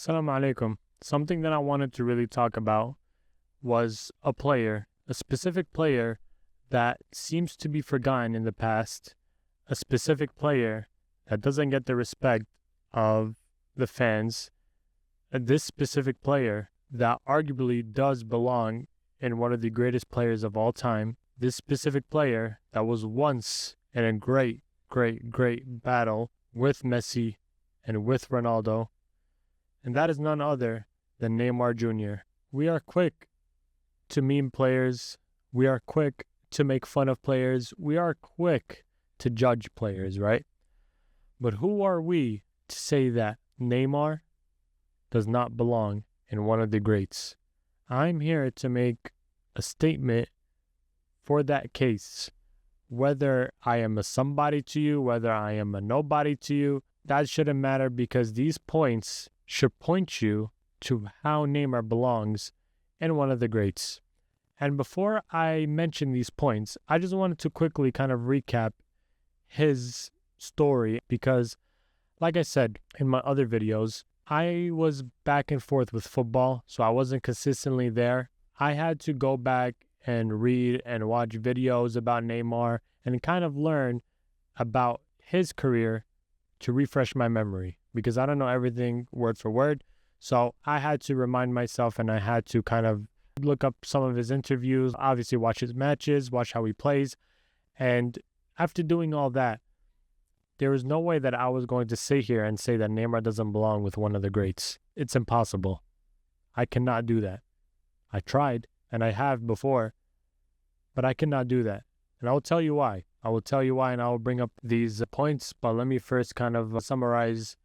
Assalamu alaikum. Something that I wanted to really talk about was a specific player that seems to be forgotten in the past, a specific player that doesn't get the respect of the fans, this specific player that arguably does belong in one of the greatest players of all time, this specific player that was once in a great battle with Messi and with Ronaldo, and that is none other than Neymar Jr. We are quick to meme players. We are quick to make fun of players. We are quick to judge players, right? But who are we to say that Neymar does not belong in one of the greats? I'm here to make a statement for that case. Whether I am a somebody to you, whether I am a nobody to you, that shouldn't matter, because these points should point you to how Neymar belongs in one of the greats. And before I mention these points, I just wanted to quickly kind of recap his story, because like I said in my other videos, I was back and forth with football, so I wasn't consistently there. I had to go back and read and watch videos about Neymar and kind of learn about his career to refresh my memory, because I don't know everything word for word. So I had to remind myself, and I had to kind of look up some of his interviews, obviously watch his matches, watch how he plays. And after doing all that, there was no way that I was going to sit here and say that Neymar doesn't belong with one of the greats. It's impossible. I cannot do that. I tried, and I have before, but I cannot do that. And I will tell you why. I will tell you why, and I will bring up these points. But let me first kind of summarize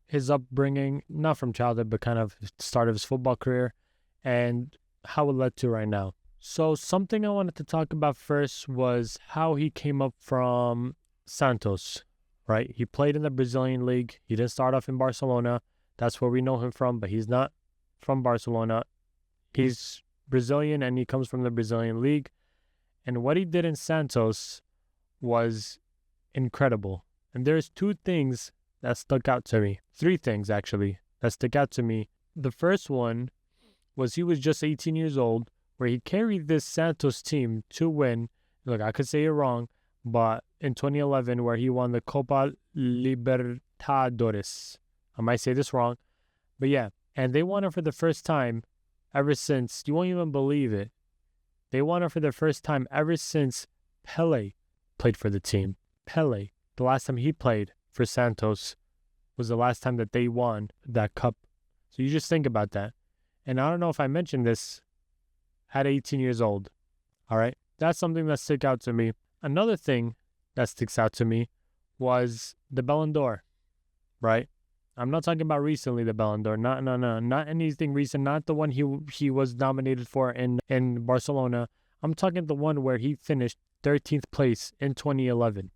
his upbringing, not from childhood, but kind of the start of his football career and how it led to right now. So something I wanted to talk about first was how he came up from Santos, right? He played in the Brazilian league. He didn't start off in Barcelona. That's where we know him from, but he's not from Barcelona. He's Brazilian, and he comes from the Brazilian league. And what he did in Santos was incredible. And there's two things that stuck out to me. Three things, actually, that stuck out to me. The first one was he was just 18 years old, where he carried this Santos team to win. Look, I could say it wrong, but in 2011, where he won the Copa Libertadores. I might say this wrong, but yeah. And they won it for the first time ever since, you won't even believe it, they won it for the first time ever since Pele played for the team. Pele, the last time he played for Santos, was the last time that they won that cup. So you just think about that. And I don't know if I mentioned this at 18 years old. All right. That's something that stuck out to me. Another thing that sticks out to me was the Ballon d'Or, right? I'm not talking about recently, the Ballon d'Or. Not anything recent. Not the one he was nominated for in Barcelona. I'm talking the one where he finished 13th place in 2011. In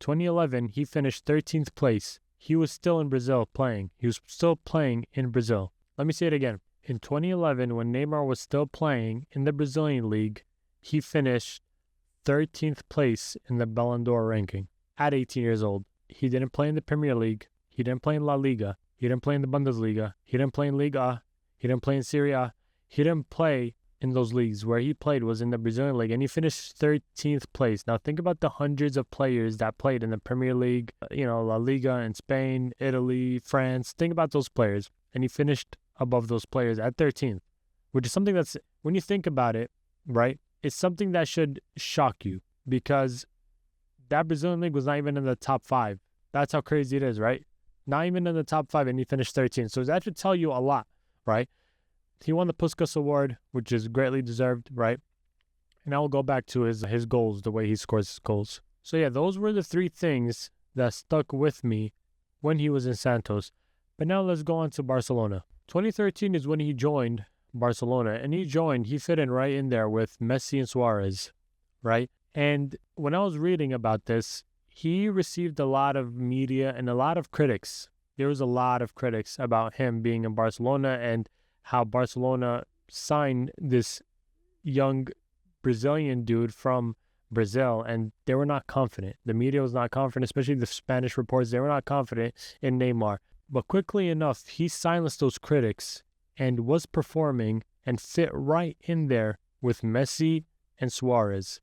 2011, he finished 13th place. He was still in Brazil playing. He was still playing in Brazil. Let me say it again. In 2011, when Neymar was still playing in the Brazilian league, he finished 13th place in the Ballon d'Or ranking at 18 years old. He didn't play in the Premier League. He didn't play in La Liga. He didn't play in the Bundesliga. He didn't play in Liga. He didn't play in Serie A. He didn't play in those leagues. Where he played was in the Brazilian league, and he finished 13th place. Now think about the hundreds of players that played in the Premier League, La Liga in Spain, Italy, France. Think about those players. And he finished above those players at 13th, which is something that's, when you think about it, right, it's something that should shock you, because that Brazilian league was not even in the top 5. That's how crazy it is, right? Not even in the top 5, and he finished 13th. So that should tell you a lot, right? He won the Puskas Award, which is greatly deserved, right? And I will go back to his goals, the way he scores his goals. So yeah, those were the three things that stuck with me when he was in Santos. But now let's go on to Barcelona. 2013 is when he joined Barcelona, and he fit in right in there with Messi and Suarez, right? And when I was reading about this, he received a lot of media and a lot of critics. There was a lot of critics about him being in Barcelona and how Barcelona signed this young Brazilian dude from Brazil, and they were not confident. The media was not confident, especially the Spanish reports. They were not confident in Neymar. But quickly enough, he silenced those critics and was performing and fit right in there with Messi and Suarez.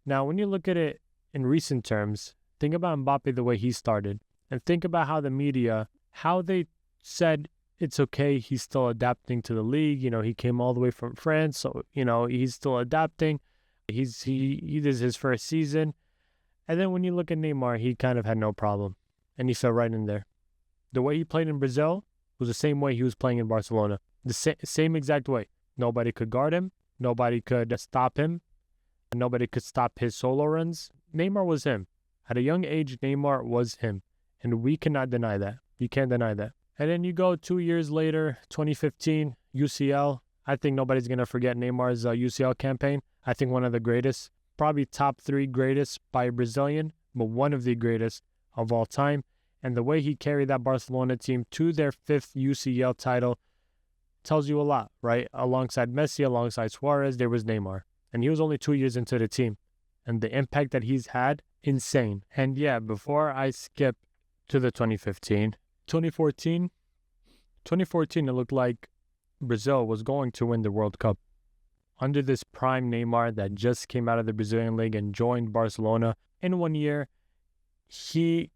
Now, when you look at it in recent terms, think about Mbappe the way he started, and think about how the media, how they said it's okay, he's still adapting to the league. He came all the way from France, so, he's still adapting. He did his first season. And then when you look at Neymar, he kind of had no problem, and he fell right in there. The way he played in Brazil was the same way he was playing in Barcelona. The same exact way. Nobody could guard him. Nobody could stop him. Nobody could stop his solo runs. Neymar was him. At a young age, Neymar was him. And we cannot deny that. You can't deny that. And then you go 2 years later, 2015, UCL. I think nobody's going to forget Neymar's UCL campaign. I think one of the greatest, probably top 3 greatest by a Brazilian, but one of the greatest of all time. And the way he carried that Barcelona team to their 5th UCL title tells you a lot, right? Alongside Messi, alongside Suarez, there was Neymar. And he was only 2 years into the team. And the impact that he's had, insane. And yeah, before I skip to the 2014, it looked like Brazil was going to win the World Cup. Under this prime Neymar that just came out of the Brazilian League and joined Barcelona in 1 year, he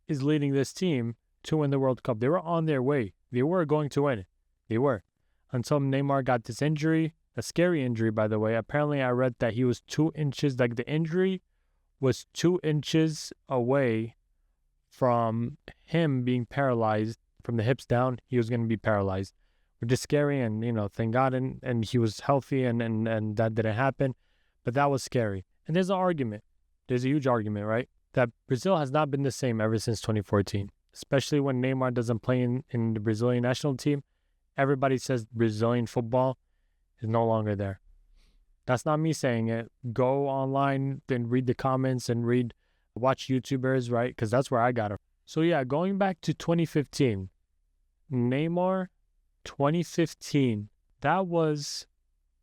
is leading this team to win the World Cup. They were on their way. They were going to win it. They were. Until Neymar got this injury, a scary injury, by the way. Apparently, I read that he was 2 inches, like the injury was 2 inches away from him being paralyzed from the hips down. He was going to be paralyzed, which is scary. And, thank God, and he was healthy and that didn't happen. But that was scary. And there's an argument. There's a huge argument, right? That Brazil has not been the same ever since 2014, especially when Neymar doesn't play in the Brazilian national team. Everybody says Brazilian football is no longer there. That's not me saying it. Go online and read the comments and watch YouTubers, right? Because that's where I got it. So yeah, going back to 2015, Neymar, 2015, that was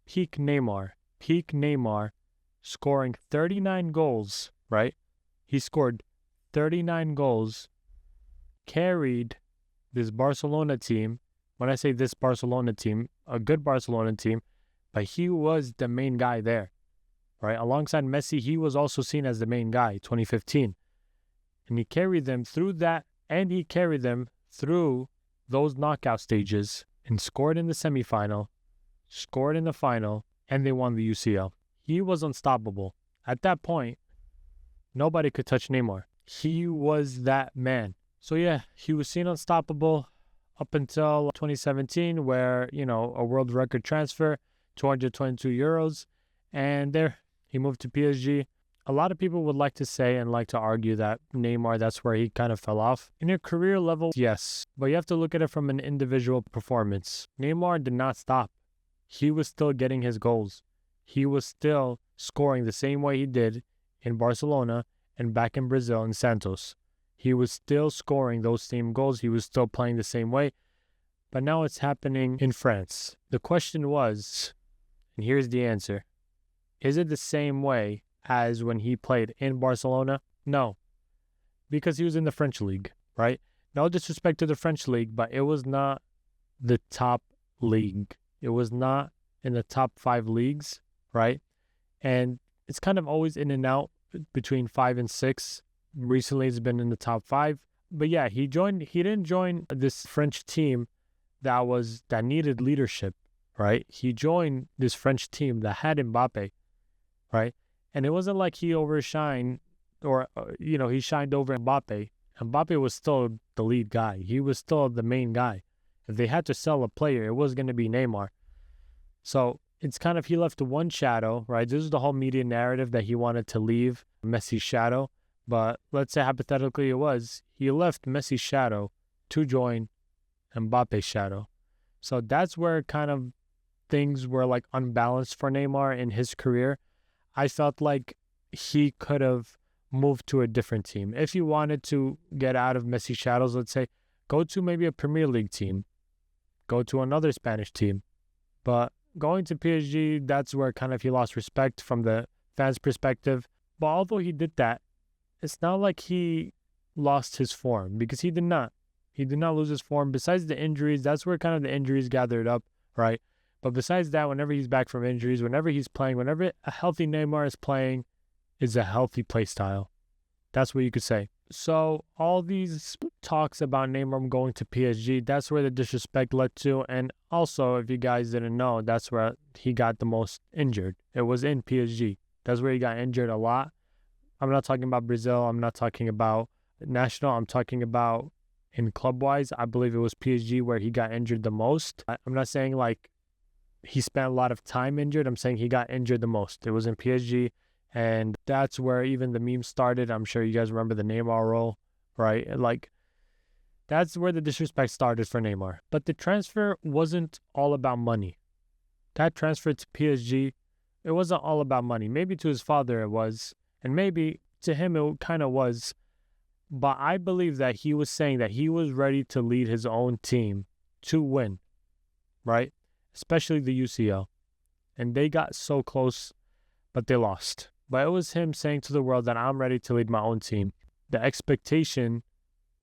peak Neymar. Peak Neymar scoring 39 goals, right? He scored 39 goals, carried this Barcelona team. When I say this Barcelona team, a good Barcelona team, but he was the main guy there, right? Alongside Messi, he was also seen as the main guy, 2015. And he carried them through that, and he carried them through those knockout stages and scored in the semifinal, scored in the final, and they won the UCL. He was unstoppable. At that point, nobody could touch Neymar. He was that man. So yeah, he was seen unstoppable up until 2017, where, a world record transfer, 222 euros, and there he moved to PSG. A lot of people would like to say and like to argue that Neymar, that's where he kind of fell off. In a career level, yes, but you have to look at it from an individual performance. Neymar did not stop. He was still getting his goals. He was still scoring the same way he did in Barcelona and back in Brazil in Santos. He was still scoring those same goals. He was still playing the same way. But now it's happening in France. The question was, and here's the answer, is it the same way as when he played in Barcelona? No, because he was in the French league, right? No disrespect to the French league, but it was not the top league. It was not in the top 5 leagues, right? And it's kind of always in and out between 5 and 6. Recently, it's been in the top 5. But yeah, he didn't join this French team that needed leadership, right? He joined this French team that had Mbappe, right? And it wasn't like he overshined or, he shined over Mbappe. Mbappe was still the lead guy. He was still the main guy. If they had to sell a player, it was going to be Neymar. So it's kind of, he left one shadow, right? This is the whole media narrative that he wanted to leave Messi's shadow. But let's say hypothetically he left Messi's shadow to join Mbappe's shadow. So that's where kind of things were like unbalanced for Neymar in his career. I felt like he could have moved to a different team. If he wanted to get out of Messi's shadows, let's say, go to maybe a Premier League team, go to another Spanish team. But going to PSG, that's where kind of he lost respect from the fans' perspective. But although he did that, it's not like he lost his form, because he did not. He did not lose his form. Besides the injuries, that's where kind of the injuries gathered up, right? But besides that, whenever he's back from injuries, whenever he's playing, whenever a healthy Neymar is playing, is a healthy play style. That's what you could say. So all these talks about Neymar going to PSG, that's where the disrespect led to. And also, if you guys didn't know, that's where he got the most injured. It was in PSG. That's where he got injured a lot. I'm not talking about Brazil. I'm not talking about national. I'm talking about in club-wise. I believe it was PSG where he got injured the most. I'm not saying like he spent a lot of time injured. I'm saying he got injured the most. It was in PSG. And that's where even the meme started. I'm sure you guys remember the Neymar role, right? Like, that's where the disrespect started for Neymar. But the transfer wasn't all about money. That transfer to PSG, it wasn't all about money. Maybe to his father it was, and maybe to him it kind of was. But I believe that he was saying that he was ready to lead his own team to win, right? Especially the UCL. And they got so close, but they lost. But it was him saying to the world that I'm ready to lead my own team. The expectation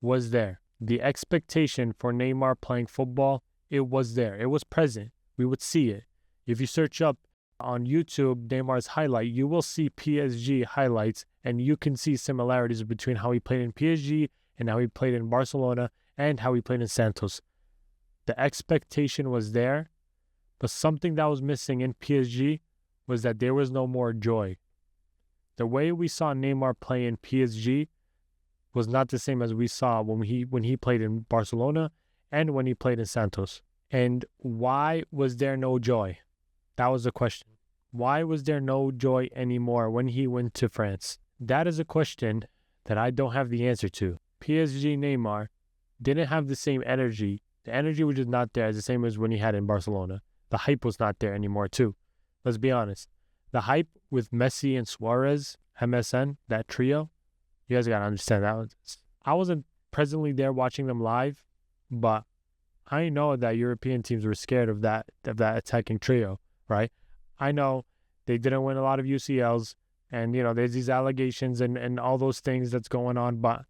was there. The expectation for Neymar playing football, it was there. It was present. We would see it. If you search up on YouTube Neymar's highlight, you will see PSG highlights, and you can see similarities between how he played in PSG and how he played in Barcelona and how he played in Santos. The expectation was there, but something that was missing in PSG was that there was no more joy. The way we saw Neymar play in PSG was not the same as we saw when he played in Barcelona and when he played in Santos. And why was there no joy? That was the question. Why was there no joy anymore when he went to France? That is a question that I don't have the answer to. PSG Neymar didn't have the same energy. The energy was just not there as the same as when he had in Barcelona. The hype was not there anymore too. Let's be honest. The hype with Messi and Suarez, MSN, that trio, you guys got to understand that. I wasn't presently there watching them live, but I know that European teams were scared of that attacking trio, right? I know they didn't win a lot of UCLs, and, you know, there's these allegations and all those things that's going on, but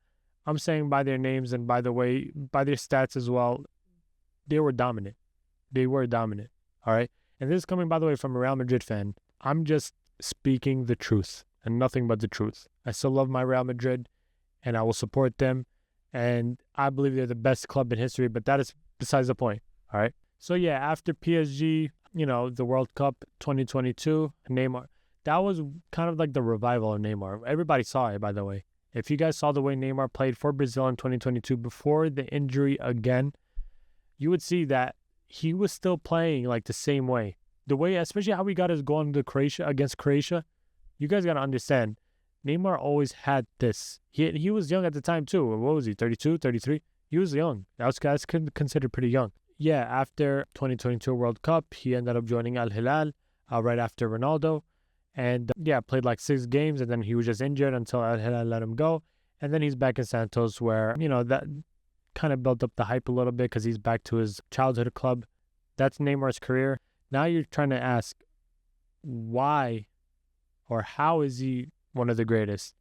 I'm saying by their names and by their stats as well, they were dominant. They were dominant, all right? And this is coming, by the way, from a Real Madrid fan. I'm just speaking the truth and nothing but the truth. I still love my Real Madrid, and I will support them, and I believe they're the best club in history, but that is besides the point, all right? So, yeah, after PSG, you know, the World Cup 2022, Neymar, that was kind of like the revival of Neymar. Everybody saw it, by the way. If you guys saw the way Neymar played for Brazil in 2022 before the injury again, you would see that he was still playing like the same way. The way, especially how he got his goal against Croatia, you guys got to understand, Neymar always had this. He was young at the time too. What was he, 32, 33? He was young. That's considered pretty young. Yeah, after 2022 World Cup, he ended up joining Al Hilal right after Ronaldo. And yeah, played like 6 games, and then he was just injured until Al Hilal let him go. And then he's back in Santos where, you know, that kind of built up the hype a little bit because he's back to his childhood club. That's Neymar's career. Now you're trying to ask why or how is he one of the greatest?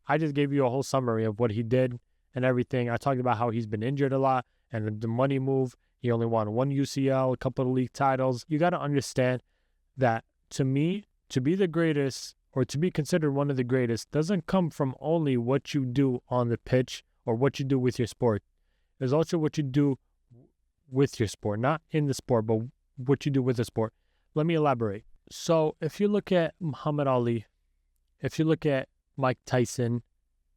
I just gave you a whole summary of what he did and everything. I talked about how he's been injured a lot and the money move. He only won 1 UCL, a couple of league titles. You got to understand that, to me, to be the greatest or to be considered one of the greatest doesn't come from only what you do on the pitch or what you do with your sport. There's also what you do with your sport, not in the sport, but what you do with the sport. Let me elaborate. So if you look at Muhammad Ali, if you look at Mike Tyson,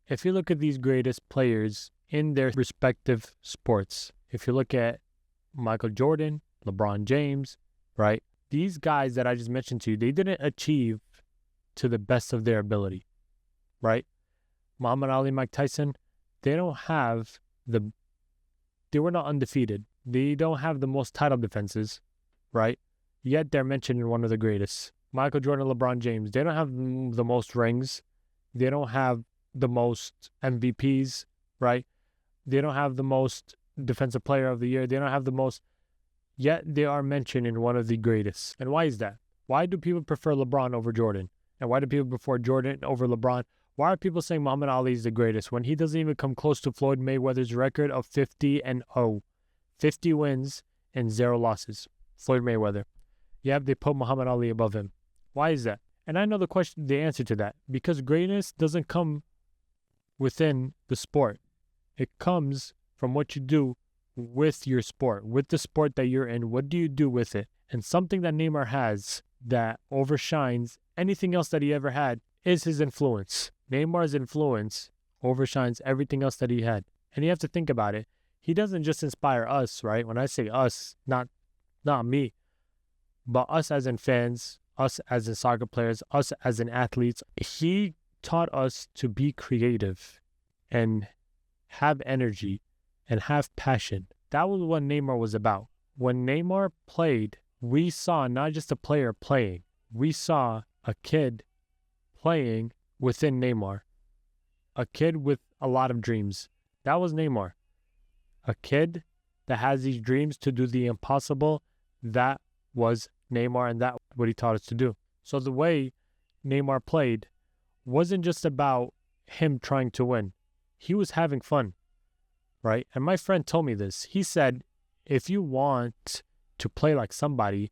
if you look at these greatest players in their respective sports, if you look at Michael Jordan, LeBron James, right? These guys that I just mentioned to you, they didn't achieve to the best of their ability, right? Muhammad Ali, Mike Tyson, they were not undefeated. They don't have the most title defenses, right? Yet they're mentioned in one of the greatest. Michael Jordan, LeBron James, they don't have the most rings. They don't have the most MVPs, right? They don't have the most defensive player of the year. They don't have the most, yet they are mentioned in one of the greatest. And why is that? Why do people prefer LeBron over Jordan? And why do people prefer Jordan over LeBron? Why are people saying Muhammad Ali is the greatest when he doesn't even come close to Floyd Mayweather's record of 50-0? 50 wins and 0 losses. Floyd Mayweather. Yep, they put Muhammad Ali above him. Why is that? And I know the answer to that. Because greatness doesn't come within the sport. It comes from what you do with your sport, with the sport that you're in. What do you do with it? And something that Neymar has that overshines anything else that he ever had is his influence. Neymar's influence overshines everything else that he had. And you have to think about it. He doesn't just inspire us, right? When I say us, not me, but us as in fans, us as in soccer players, us as in athletes. He taught us to be creative and have energy and have passion. That was what Neymar was about. When Neymar played, we saw not just a player playing. We saw a kid playing within Neymar. A kid with a lot of dreams. That was Neymar. A kid that has these dreams to do the impossible. That was Neymar, and that's what he taught us to do. So the way Neymar played wasn't just about him trying to win. He was having fun, right? And my friend told me this. He said, if you want to play like somebody,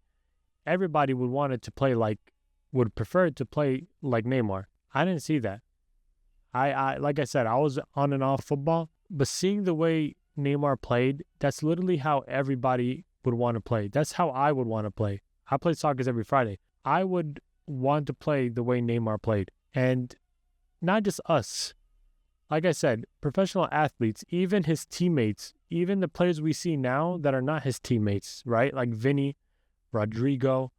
everybody would prefer to play like Neymar. I didn't see that. I like I said, I was on and off football, but seeing the way Neymar played, that's literally how everybody would want to play. That's how I would want to play. I play soccer every Friday. I would want to play the way Neymar played. And not just us. Like I said, professional athletes, even his teammates, even the players we see now that are not his teammates, right? Like Vini, Rodrigo,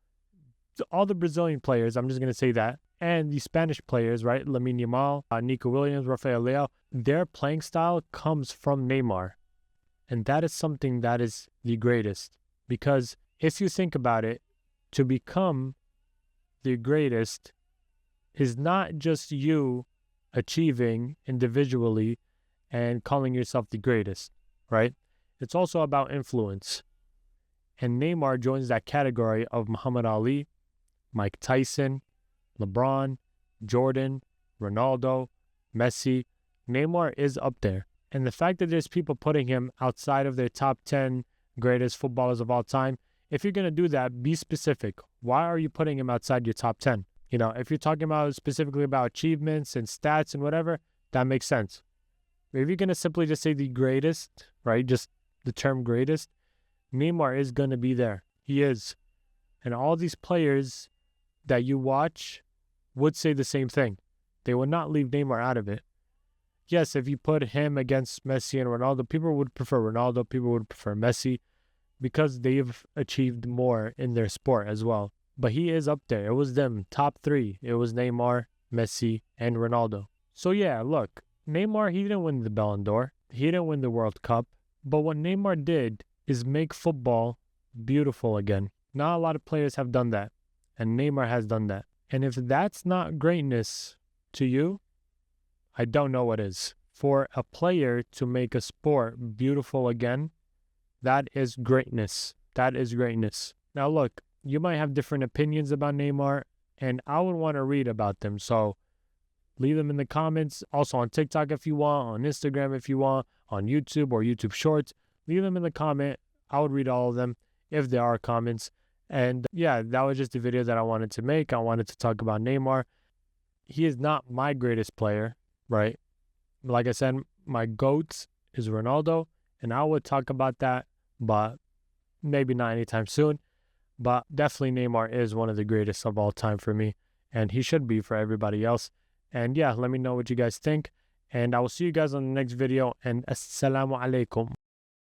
all the Brazilian players, I'm just going to say that, and the Spanish players, right? Lamine Yamal, Nico Williams, Rafael Leao, their playing style comes from Neymar. And that is something that is the greatest. Because if you think about it, to become the greatest is not just you achieving individually and calling yourself the greatest, right? It's also about influence. And Neymar joins that category of Muhammad Ali, Mike Tyson, LeBron, Jordan, Ronaldo, Messi. Neymar is up there. And the fact that there's people putting him outside of their top 10 greatest footballers of all time, if you're going to do that, be specific. Why are you putting him outside your top 10? You know, if you're talking about specifically about achievements and stats and whatever, that makes sense. But if you're going to simply just say the greatest, right, just the term greatest, Neymar is going to be there. He is. And all these players that you watch would say the same thing. They would not leave Neymar out of it. Yes, if you put him against Messi and Ronaldo, people would prefer Ronaldo, people would prefer Messi because they've achieved more in their sport as well. But he is up there. It was them, top 3. It was Neymar, Messi, and Ronaldo. So yeah, look, Neymar, he didn't win the Ballon d'Or. He didn't win the World Cup. But what Neymar did is make football beautiful again. Not a lot of players have done that. And Neymar has done that. And if that's not greatness to you, I don't know what is. For a player to make a sport beautiful again, that is greatness. That is greatness. Now look, you might have different opinions about Neymar, and I would want to read about them. So leave them in the comments. Also on TikTok if you want, on Instagram if you want, on YouTube or YouTube Shorts. Leave them in the comment. I would read all of them if there are comments. And yeah, that was just the video that I wanted to make. I wanted to talk about Neymar. He is not my greatest player, right? Like I said, my GOAT is Ronaldo, and I would talk about that, but maybe not anytime soon. But definitely Neymar is one of the greatest of all time for me, and he should be for everybody else. And yeah, let me know what you guys think, and I will see you guys on the next video, and assalamu alaikum.